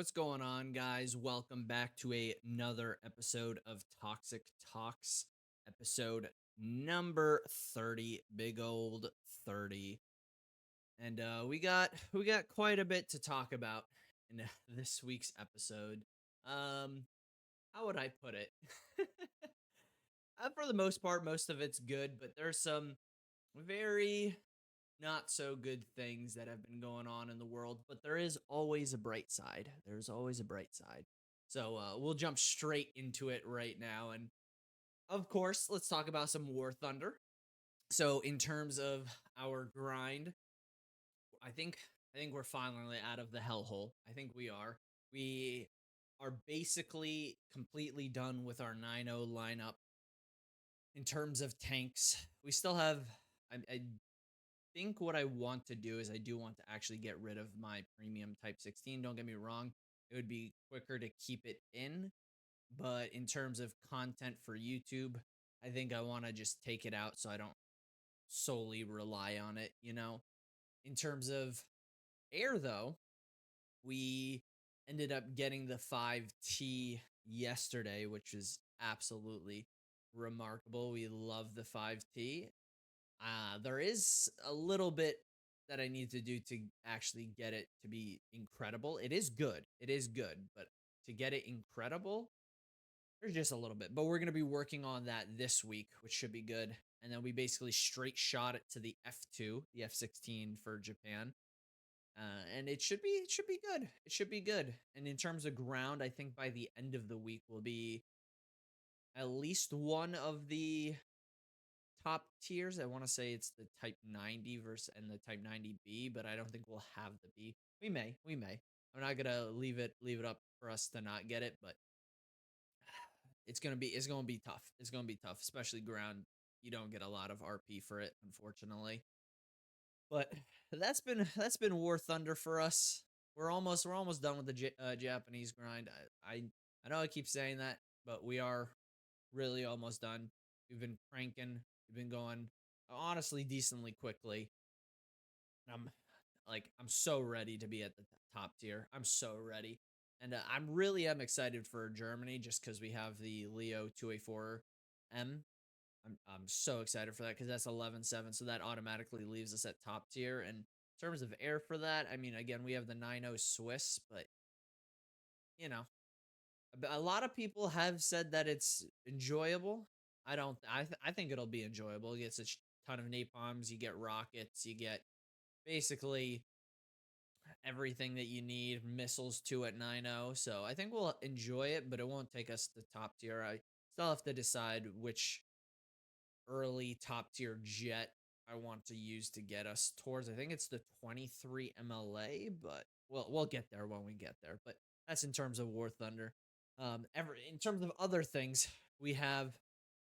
What's going on, guys? Welcome back to another episode of Toxic Talks, episode number 30, big old 30. And we got quite a bit to talk about in this week's episode. Um, how would I put it? For the most part, most of it's good, but there's some very not so good things that have been going on in the world, but there is always a bright side. There's always a bright side. So we'll jump straight into it right now. And of course, let's talk about some War Thunder. So in terms of our grind, I think I think we're finally out of the hellhole. I think we are. We are basically completely done with our 9-0 lineup in terms of tanks. We still have I think what I want to do is I do want to actually get rid of my premium type 16. Don't get me wrong. It would be quicker to keep it in, but in terms of content for YouTube, I think I want to just take it out so I don't solely rely on it. In terms of air though, we ended up getting the 5T yesterday, which is absolutely remarkable. We love the 5T. There is a little bit that I need to do to actually get it to be incredible. It is good. It is good, but to get it incredible, there's just a little bit. But we're going to be working on that this week, which should be good. And then we basically straight shot it to the F2, the F16 for Japan. And it should be good. It should be good. And in terms of ground, I think by the end of the week will be at least one of the top tiers. I want to say it's the Type 90 versus and the Type 90B, but I don't think we'll have the B. We may. I'm not gonna leave it up for us to not get it, but it's gonna be tough. It's gonna be tough, especially ground. You don't get a lot of RP for it, unfortunately. But that's been War Thunder for us. We're almost done with the Japanese grind. I know I keep saying that, but we are really almost done. We've been cranking. We've been going honestly decently quickly. I'm I'm so ready to be at the top tier. I'm so ready. And I'm really am excited for Germany just because we have the Leo 2A4M. I'm so excited for that because that's 11-7, so that automatically leaves us at top tier. And in terms of air for that, I mean, again, we have the 9-0 Swiss, but you know, a lot of people have said that it's enjoyable. I don't. I think it'll be enjoyable. You get such ton of napalms. You get rockets. You get basically everything that you need. Missiles too at 9-0. So I think we'll enjoy it, but it won't take us to top tier. I still have to decide which early top tier jet I want to use to get us towards. I think it's the 23 MLA, but we'll get there when we get there. But that's in terms of War Thunder. In terms of other things, we have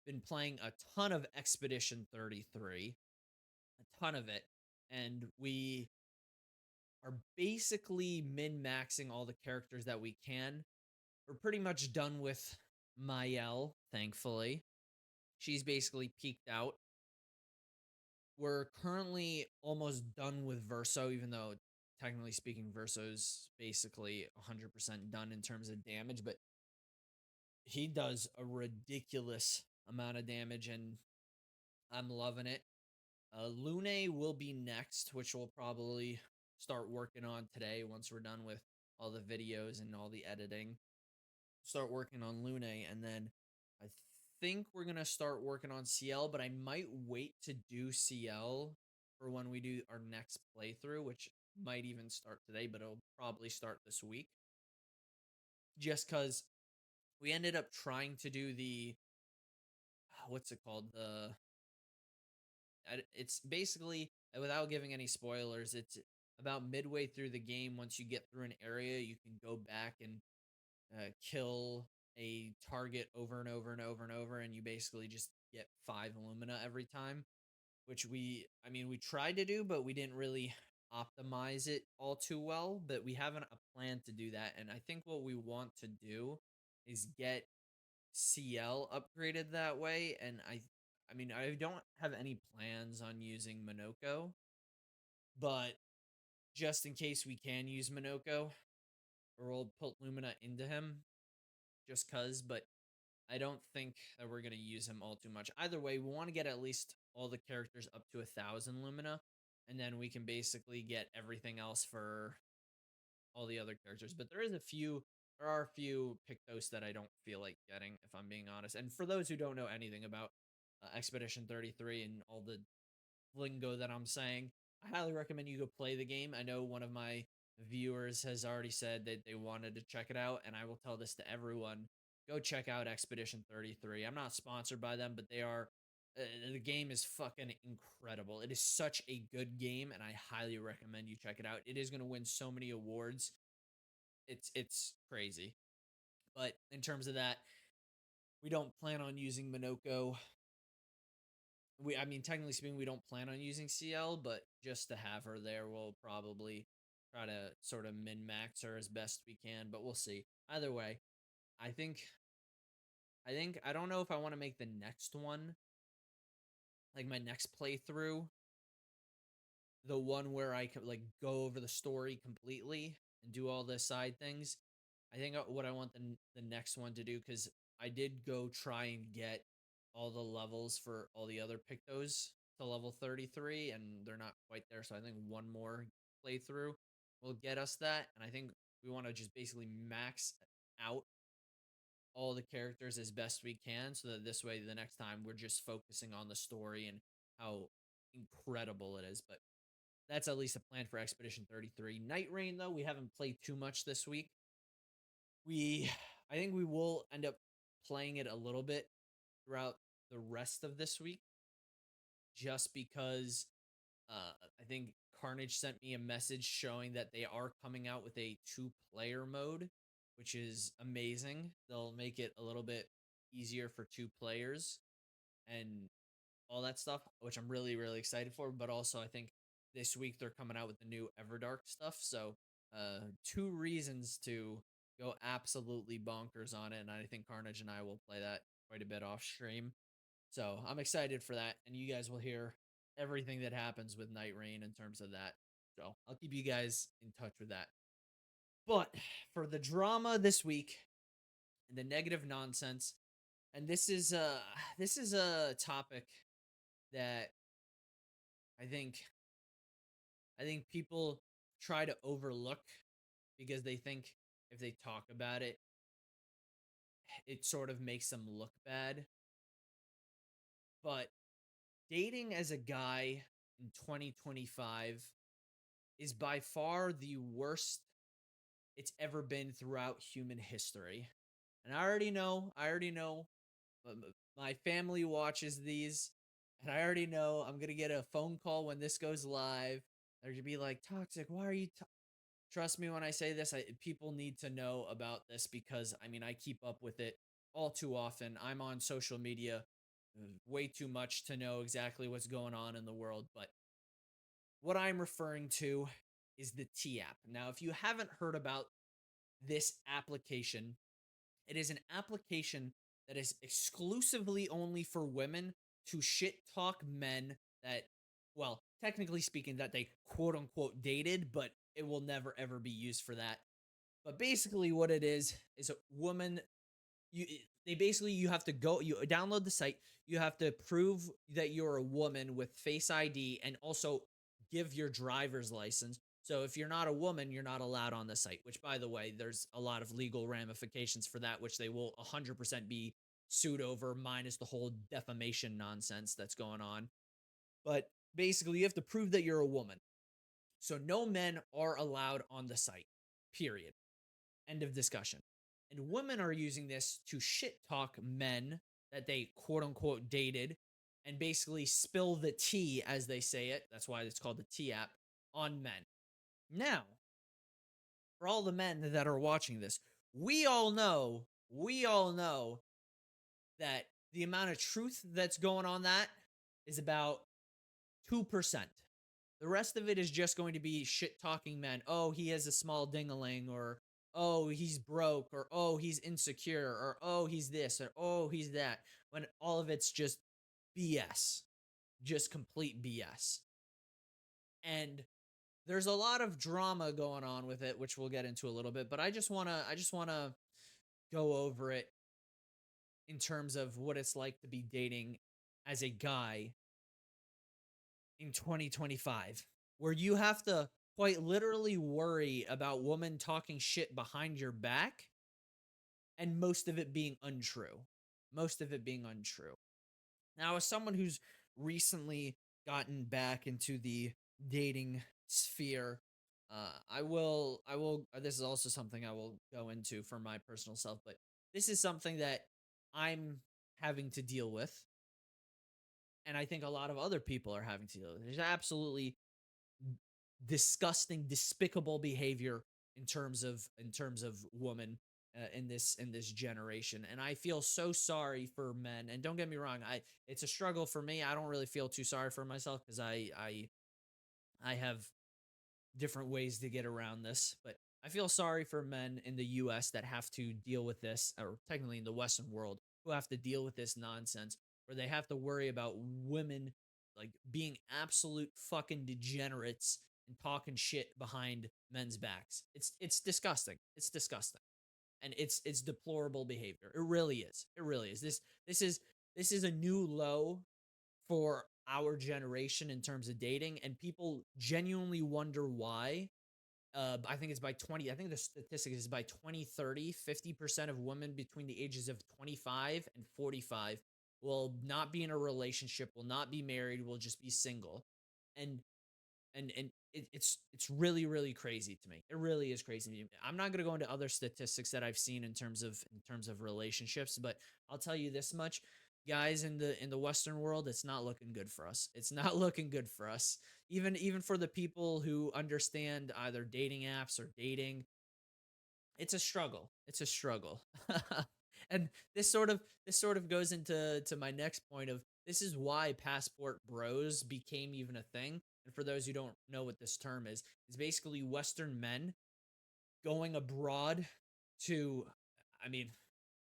been playing a ton of Expedition 33, a ton of it, and we are basically min maxing all the characters that we can. We're pretty much done with Mael, thankfully. She's basically peaked out. We're currently almost done with Verso, even though technically speaking, Verso's basically 100% done in terms of damage, but he does a ridiculous amount of damage, and I'm loving it. Lune will be next, which we'll probably start working on today once we're done with all the videos and all the editing. Start working on Lune, and then I think we're gonna start working on CL, but I might wait to do CL for when we do our next playthrough, which might even start today, but it'll probably start this week. Just because we ended up trying to do the what's it called? It's basically without giving any spoilers, it's about midway through the game. Once you get through an area, you can go back and kill a target over and over and over and over, and you basically just get 5 Illumina every time. Which we tried to do, but we didn't really optimize it all too well. But we have a plan to do that, and I think what we want to do is get CL upgraded that way. And I don't have any plans on using Monoko, but just in case we can use Monoko, or we'll put Lumina into him just cuz, but I don't think that we're gonna use him all too much. Either way, we want to get at least all the characters up to 1,000 Lumina, and then we can basically get everything else for all the other characters. But there are a few Pictos that I don't feel like getting, if I'm being honest. And for those who don't know anything about Expedition 33 and all the lingo that I'm saying, I highly recommend you go play the game. I know one of my viewers has already said that they wanted to check it out, and I will tell this to everyone. Go check out Expedition 33. I'm not sponsored by them, but they are. The game is fucking incredible. It is such a good game, and I highly recommend you check it out. It is going to win so many awards. It's crazy. But in terms of that, we don't plan on using Minoko. I mean, technically speaking, we don't plan on using CL, but just to have her there, we'll probably try to sort of min max her as best we can. But we'll see. Either way, I think I don't know if I want to make the next one, like my next playthrough, the one where I could like go over the story completely and do all the side things. I think what I want the next one to do, because I did go try and get all the levels for all the other Pictos to level 33, and they're not quite there. So I think one more playthrough will get us that. And I think we want to just basically max out all the characters as best we can, so that this way the next time we're just focusing on the story and how incredible it is. But that's at least a plan for Expedition 33. Night Rain, though, we haven't played too much this week. I think we will end up playing it a little bit throughout the rest of this week, just because I think Carnage sent me a message showing that they are coming out with a 2-player mode, which is amazing. They'll make it a little bit easier for 2 players and all that stuff, which I'm really, really excited for. But also, I think this week they're coming out with the new Everdark stuff. So, 2 reasons to go absolutely bonkers on it. And I think Carnage and I will play that quite a bit off stream. So, I'm excited for that. And you guys will hear everything that happens with Night Rain in terms of that. So, I'll keep you guys in touch with that. But for the drama this week and the negative nonsense, and this is a topic that I think people try to overlook, because they think if they talk about it, it sort of makes them look bad. But dating as a guy in 2025 is by far the worst it's ever been throughout human history. And I already know, my family watches these, and I already know I'm going to get a phone call when this goes live. They're going to be like, "Toxic, why are you trust me when I say this, people need to know about this, because I mean, I keep up with it all too often. I'm on social media way too much to know exactly what's going on in the world. But what I'm referring to is the T app. Now, if you haven't heard about this application, it is an application that is exclusively only for women to shit talk men that, well, technically speaking, that they quote unquote dated, but it will never ever be used for that. But basically, what it is a woman. They basically, you have to go, you download the site, you have to prove that you're a woman with Face ID, and also give your driver's license. So if you're not a woman, you're not allowed on the site, which, by the way, there's a lot of legal ramifications for that, which they will 100% be sued over, minus the whole defamation nonsense that's going on. But basically, you have to prove that you're a woman. So no men are allowed on the site, period. End of discussion. And women are using this to shit talk men that they quote unquote dated, and basically spill the tea, as they say it. That's why it's called the T app, on men. Now, for all the men that are watching this, we all know that the amount of truth that's going on that is about 2%. The rest of it is just going to be shit talking men. Oh, he has a small dingaling, or oh, he's broke, or oh, he's insecure, or oh, he's this, or oh, he's that. When all of it's just BS, just complete BS. And there's a lot of drama going on with it, which we'll get into a little bit, but I just wanna go over it in terms of what it's like to be dating as a guy in 2025, where you have to quite literally worry about women talking shit behind your back and most of it being untrue. Most of it being untrue. Now, as someone who's recently gotten back into the dating sphere, this is also something I will go into for my personal self, but this is something that I'm having to deal with. And I think a lot of other people are having to deal with. There's absolutely disgusting, despicable behavior in terms of women in this generation, and I feel so sorry for men. And don't get me wrong, I it's a struggle for me. I don't really feel too sorry for myself because I have different ways to get around this, but I feel sorry for men in the US that have to deal with this, or technically in the Western world, who have to deal with this nonsense where they have to worry about women like being absolute fucking degenerates and talking shit behind men's backs. It's disgusting. It's disgusting. And it's deplorable behavior. It really is. It really is. This is a new low for our generation in terms of dating, and people genuinely wonder why. I think it's by 20, I think the statistic is by 2030, 50% of women between the ages of 25 and 45 will not be in a relationship, will not be married, will just be single. And it's really really crazy to me. It really is crazy to me. I'm not going to go into other statistics that I've seen in terms of relationships, but I'll tell you this much, guys, in the Western world, it's not looking good for us. It's not looking good for us. Even for the people who understand either dating apps or dating, it's a struggle. It's a struggle. And this sort of goes into my next point of this is why passport bros became even a thing. And for those who don't know what this term is basically Western men going abroad to, I mean,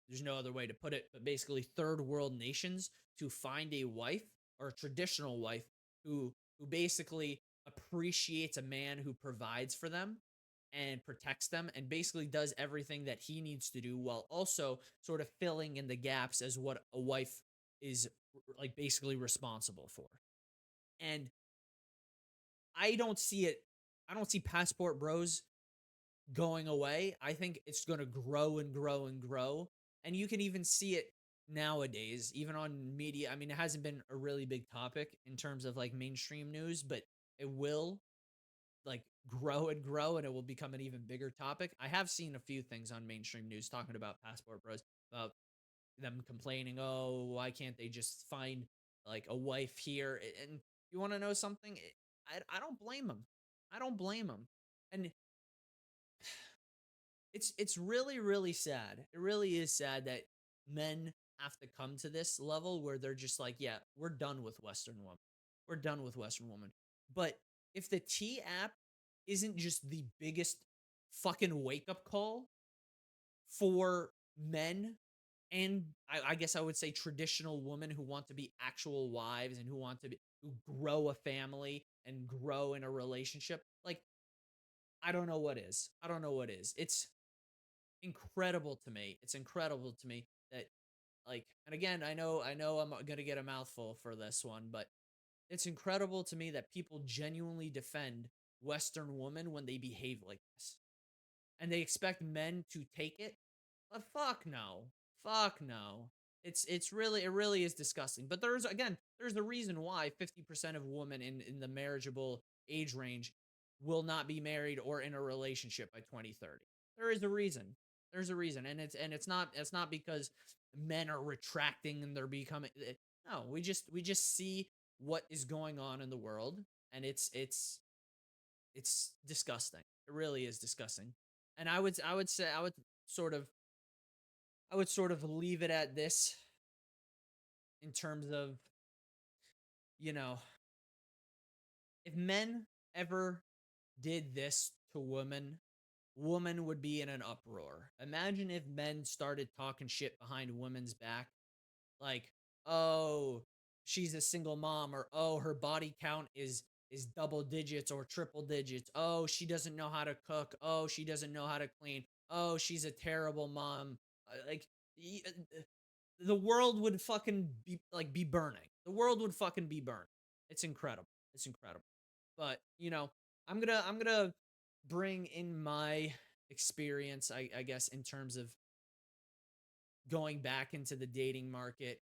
there's no other way to put it, but basically third world nations to find a wife, or a traditional wife, who basically appreciates a man who provides for them and protects them and basically does everything that he needs to do while also sort of filling in the gaps as what a wife is like basically responsible for. And I don't see it I don't see passport bros going away. I think it's going to grow and grow and grow. And you can even see it nowadays, even on media. I mean, it hasn't been a really big topic in terms of like mainstream news, but it will like grow and grow and it will become an even bigger topic. I have seen a few things on mainstream news talking about passport bros, about them complaining, "Oh, why can't they just find like a wife here?" And you want to know something? I don't blame them. I don't blame them. And it's really really sad. It really is sad that men have to come to this level where they're just like, yeah, we're done with Western woman. We're done with Western woman. But if the T app isn't just the biggest fucking wake up call for men, and I guess I would say traditional women who want to be actual wives and who grow a family and grow in a relationship, like I don't know what is. I don't know what is. It's incredible to me. It's incredible to me that like, and again, I know I'm gonna get a mouthful for this one, but it's incredible to me that people genuinely defend Western women when they behave like this. And they expect men to take it. But fuck no. Fuck no. It really is disgusting. But there's a reason why 50% of women in the marriageable age range will not be married or in a relationship by 2030. There is a reason. There's a reason. And it's not because men are retracting and they're becoming no, we just see what is going on in the world, and it's disgusting. It really is disgusting. And I would say sort of I would sort of leave it at this in terms of, you know, if men ever did this to women, women would be in an uproar. Imagine if men started talking shit behind women's back, like, "Oh, she's a single mom," or "Oh, her body count is is double digits or triple digits. Oh, she doesn't know how to cook. Oh, she doesn't know how to clean. Oh, she's a terrible mom. Like the world would fucking be burning. The world would fucking be burning. It's incredible. It's incredible. But, I'm gonna bring in my experience, I guess, in terms of going back into the dating market.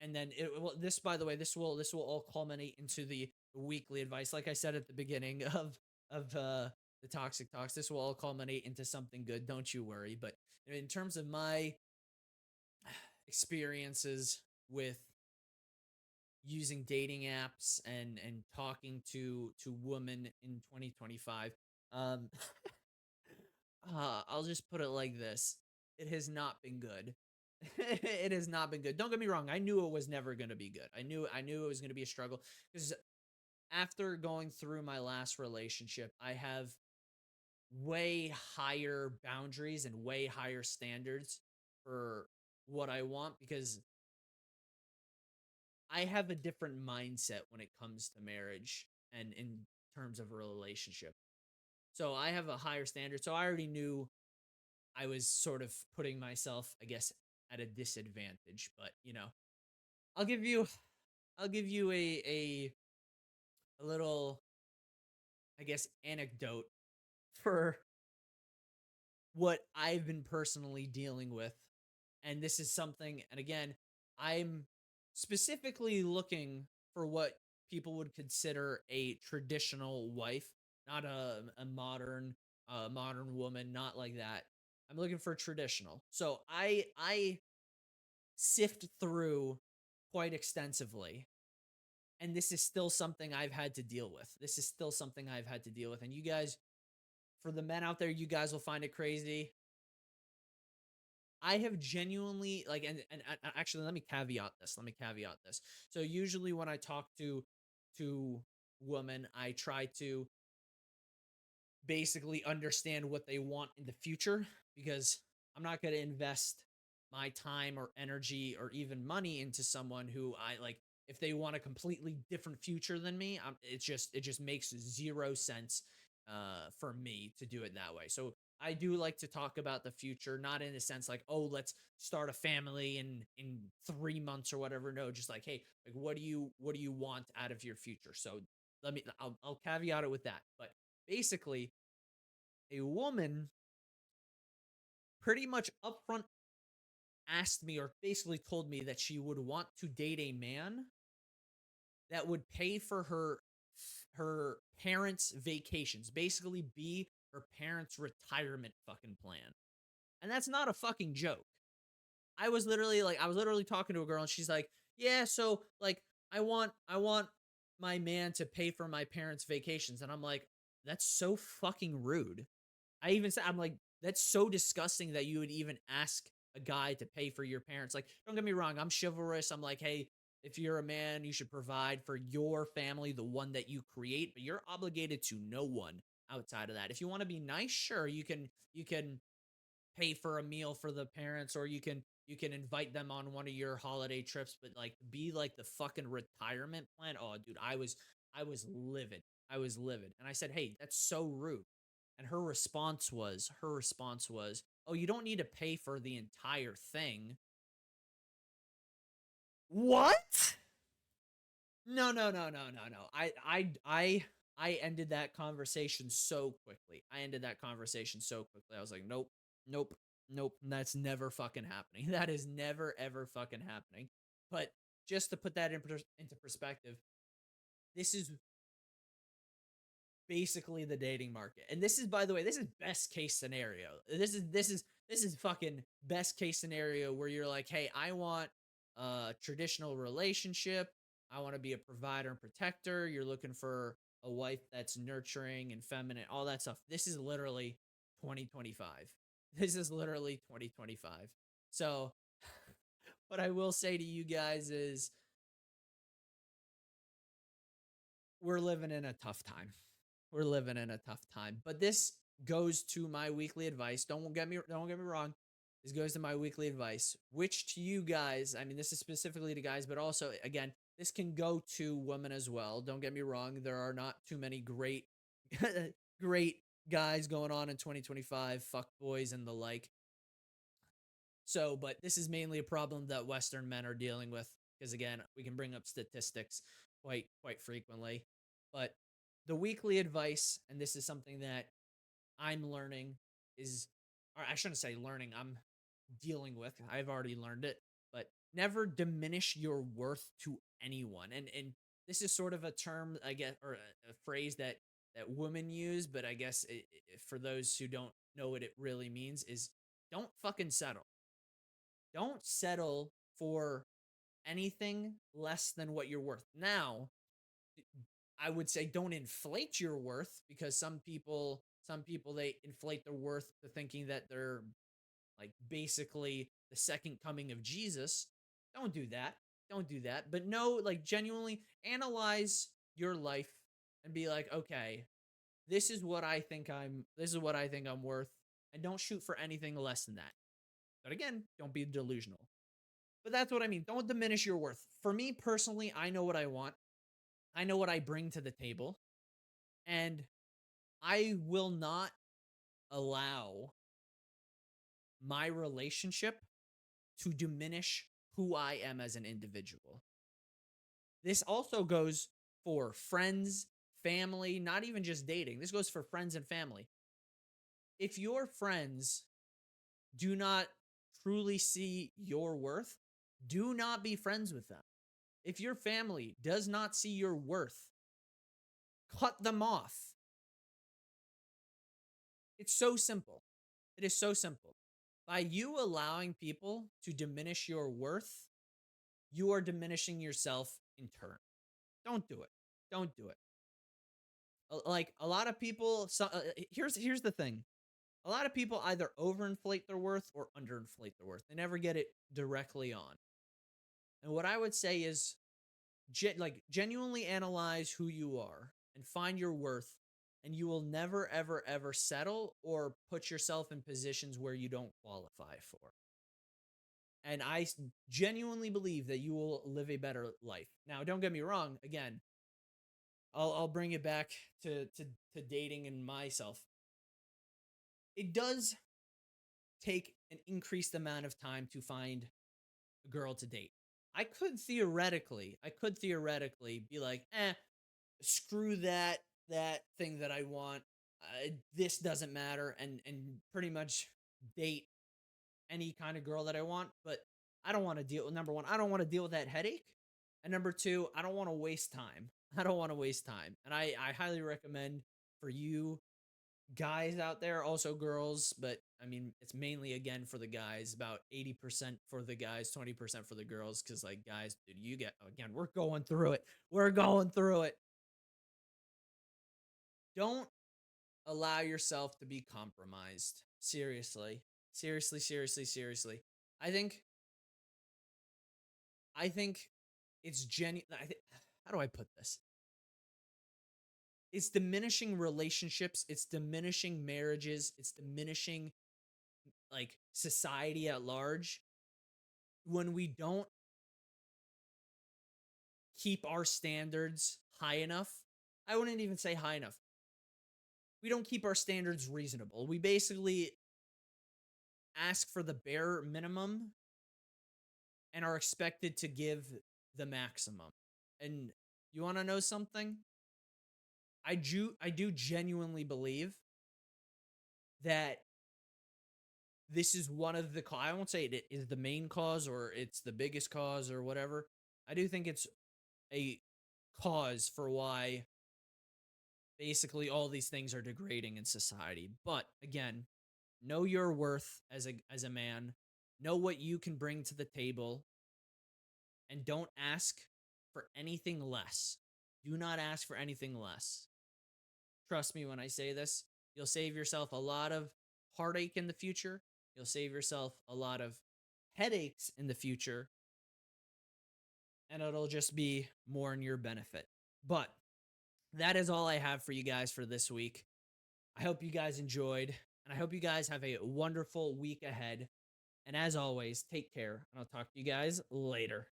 And then this, by the way, this will all culminate into the weekly advice. Like I said at the beginning of the toxic talks, this will all culminate into something good. Don't you worry. But in terms of my experiences with using dating apps and talking to women in 2025, um I'll just put it like this: it has not been good. It has not been good. Don't get me wrong, I knew it was never going to be good. I knew it was going to be a struggle, because after going through my last relationship, I have way higher boundaries and way higher standards for what I want, because I have a different mindset when it comes to marriage and in terms of a relationship. So I have a higher standard. So I already knew I was sort of putting myself, I guess, at a disadvantage. But I'll give you, I'll give you a little, I guess, anecdote for what I've been personally dealing with. And this is something, and again, I'm specifically looking for what people would consider a traditional wife, not a modern woman, not like that. I'm looking for traditional. So I sift through quite extensively, and this is still something I've had to deal with. This is still something I've had to deal with. And you guys, for the men out there, you guys will find it crazy. I have genuinely, like, and actually, let me caveat this. Let me caveat this. So usually when I talk to women, I try to basically understand what they want in the future, because I'm not going to invest my time or energy or even money into someone who I like if they want a completely different future than me. It just makes zero sense for me to do it that way. So I do like to talk about the future, not in a sense like, oh, let's start a family in 3 months or whatever. No, just like, hey, like, what do you want out of your future? So I'll caveat it with that. But basically, a woman pretty much upfront asked me, or basically told me, that she would want to date a man that would pay for her parents' vacations, basically be her parents' retirement fucking plan. And that's not a fucking joke. I was literally talking to a girl, and she's like, "Yeah, so like I want my man to pay for my parents' vacations." And I'm like, "That's so fucking rude." I even said, I'm like, "That's so disgusting that you would even ask a guy to pay for your parents." Like, don't get me wrong, I'm chivalrous. I'm like, "Hey, if you're a man, you should provide for your family, the one that you create, but you're obligated to no one outside of that. If you want to be nice, sure, you can pay for a meal for the parents, or you can invite them on one of your holiday trips, but like, be like the fucking retirement plan." Oh, dude, I was livid. I was livid. And I said, "Hey, that's so rude." And her response was, "Oh, you don't need to pay for the entire thing." What? No, no, no, no, no, no. I ended that conversation so quickly. I ended that conversation so quickly. I was like, "Nope, nope, nope. That's never fucking happening. That is never ever fucking happening." But just to put that into perspective, this is basically the dating market. And this is, by the way, this is best case scenario. This is fucking best case scenario, where you're like, "Hey, I want a traditional relationship. I want to be a provider and protector." You're looking for a wife that's nurturing and feminine, all that stuff. This is literally 2025. This is literally 2025. So, what I will say to you guys is, we're living in a tough time. We're living in a tough time. But this goes to my weekly advice. Don't get me wrong. This goes to my weekly advice, which to you guys, I mean, this is specifically to guys, but also, again, this can go to women as well. Don't get me wrong, there are not too many great great guys going on in 2025, fuck boys and the like. So, but this is mainly a problem that Western men are dealing with because again, we can bring up statistics quite frequently. But the weekly advice, and this is something that I'm learning is, or I shouldn't say learning, I'm dealing with. I've already learned it, but never diminish your worth to anyone. And this is sort of a term, I guess, or a phrase that women use, but I guess for those who don't know what it really means is don't fucking settle. Don't settle for anything less than what you're worth. Now, I would say don't inflate your worth because some people they inflate their worth to thinking that they're like basically the second coming of Jesus. Don't do that. Don't do that. But no, like genuinely analyze your life and be like, okay, this is what I think I'm worth, and don't shoot for anything less than that. But again, don't be delusional. But that's what I mean. Don't diminish your worth. For me personally, I know what I want. I know what I bring to the table, and I will not allow my relationship to diminish who I am as an individual. This also goes for friends, family, not even just dating. This goes for friends and family. If your friends do not truly see your worth, do not be friends with them. If your family does not see your worth, cut them off. It's so simple. It is so simple. By you allowing people to diminish your worth, you are diminishing yourself in turn. Don't do it. Don't do it. Like a lot of people, here's the thing. A lot of people either overinflate their worth or underinflate their worth. They never get it directly on. And what I would say is genuinely analyze who you are and find your worth, and you will never ever ever settle or put yourself in positions where you don't qualify for. And genuinely believe that you will live a better life. Now, don't get me wrong. Again, I'll bring it back to dating and myself. It does take an increased amount of time to find a girl to date. I could theoretically be like, screw that thing that I want. This doesn't matter, and pretty much date any kind of girl that I want. But I don't want to deal with, number one, I don't want to deal with that headache, and number two, I don't want to waste time. I don't want to waste time, and I highly recommend for you guys out there, also girls, but I mean, it's mainly again for the guys, about 80% for the guys, 20% for the girls. Cause like, guys, dude, you get, again, we're going through it. We're going through it. Don't allow yourself to be compromised. Seriously. Seriously, seriously, seriously. I think, I think it's genuine. How do I put this? It's diminishing relationships. It's diminishing marriages. It's diminishing like society at large when we don't keep our standards high enough. I wouldn't even say high enough. We don't keep our standards reasonable. We basically ask for the bare minimum and are expected to give the maximum. And you want to know something? I do genuinely believe that this is one of the I won't say it is the main cause or it's the biggest cause or whatever. I do think it's a cause for why basically all these things are degrading in society. But again, know your worth as a man, know what you can bring to the table, and don't ask for anything less. Do not ask for anything less. Trust me when I say this. You'll save yourself a lot of heartache in the future. You'll save yourself a lot of headaches in the future, and it'll just be more in your benefit. But that is all I have for you guys for this week. I hope you guys enjoyed, and I hope you guys have a wonderful week ahead. And as always, take care, and I'll talk to you guys later.